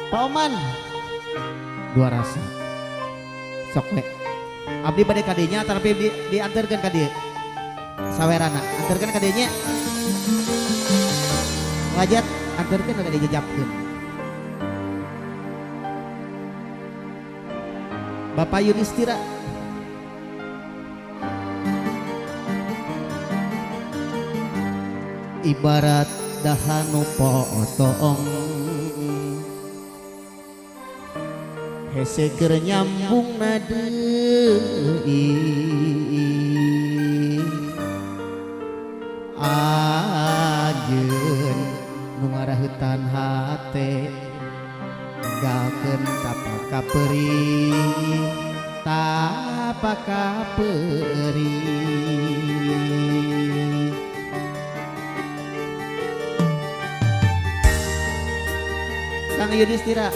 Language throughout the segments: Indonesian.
Pak Oman dua rasa sok we abdi bade kadinya tapi diantarkan ka dieu sawerana antarkan ka dieu nya wajat antarkan ka dieu jejapkeun Bapak Yudhistira ibarat dahanu potong hese keur nyambung na deui anjeun nu ngaraheutan hate gakeun tapaka perih tapaka perih Kang Yudhistira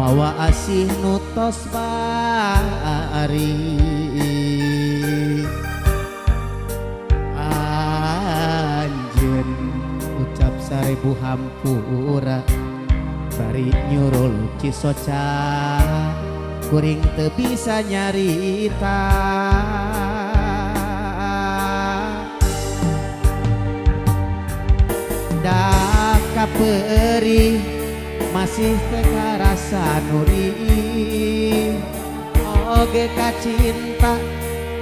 mawa asih nutos bari anjeun ucap sarebu hampura bari nyurul cisoca kuring teu bisa nyarita dak kaperi masih teka rasa nuri oge kacinta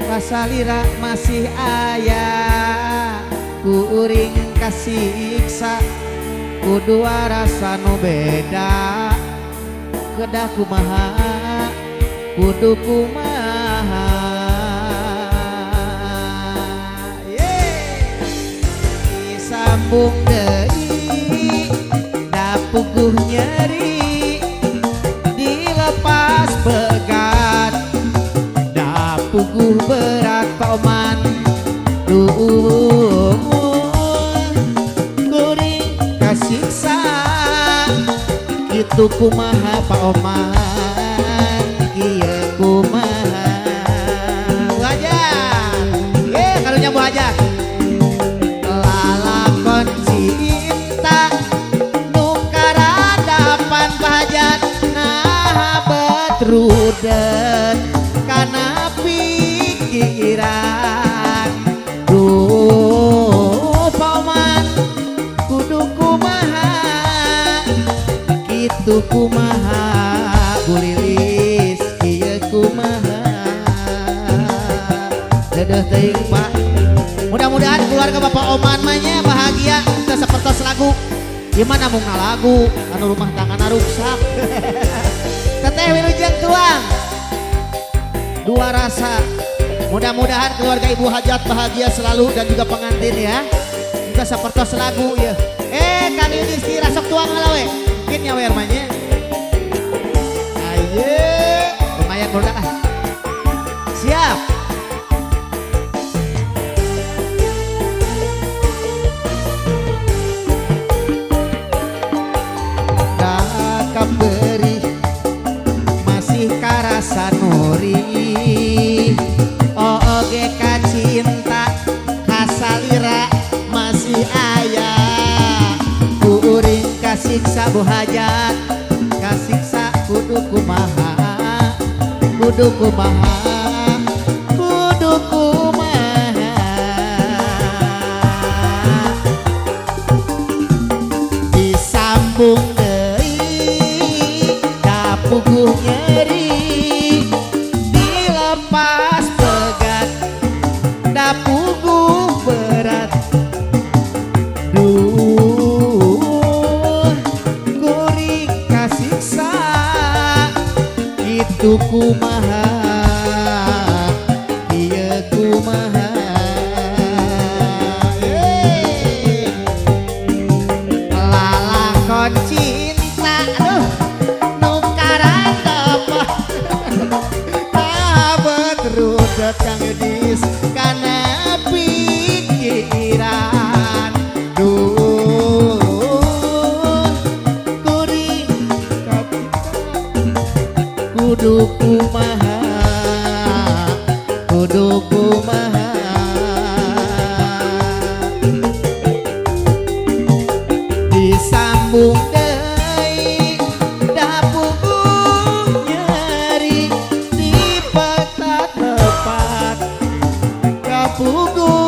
kasalira masih aya kuring kasiksa kudua rasa nu beda kedah kumaha kudu kumaha disambung deui puguh nyeri dilepas begat dah puguh berat Pak Oman kuring kasiksa itu kumaha Pak Oman kieu kumaha wajah karunya Bu Hajat lalakon cinta rudet kana pikiran duh Pak Oman kudu kumaha kitu kumaha bulilis kieu kumaha dedeh teuing Pak mudah-mudahan keluarga Bapak Oman mah nya bahagia teu sapertos lagu gimana mungna lagu anu rumah tanggana rusak Teteh Wilujeng tuang dua rasa mudah-mudahan keluarga Ibu Hajat bahagia selalu dan juga pengantin ya kita sapertos lagu ya Kang Yudhistira sok tuang halawe mungkin nyawer manya ayo lumayan produk siap dakam beri karasa nuri oge kacinta kasalira masih aya kuring kasiksa Bu Hajat kasiksa kudu kumaha kudu kumaha kudu kumaha disambung puguh nyeri dilepas begat da puguh berat duh kuring kasiksa itu kumaha ieu kumaha lalakon cinta aduh rudet Kang Yudis kana pikiran duh kuring kudu kumaha pugu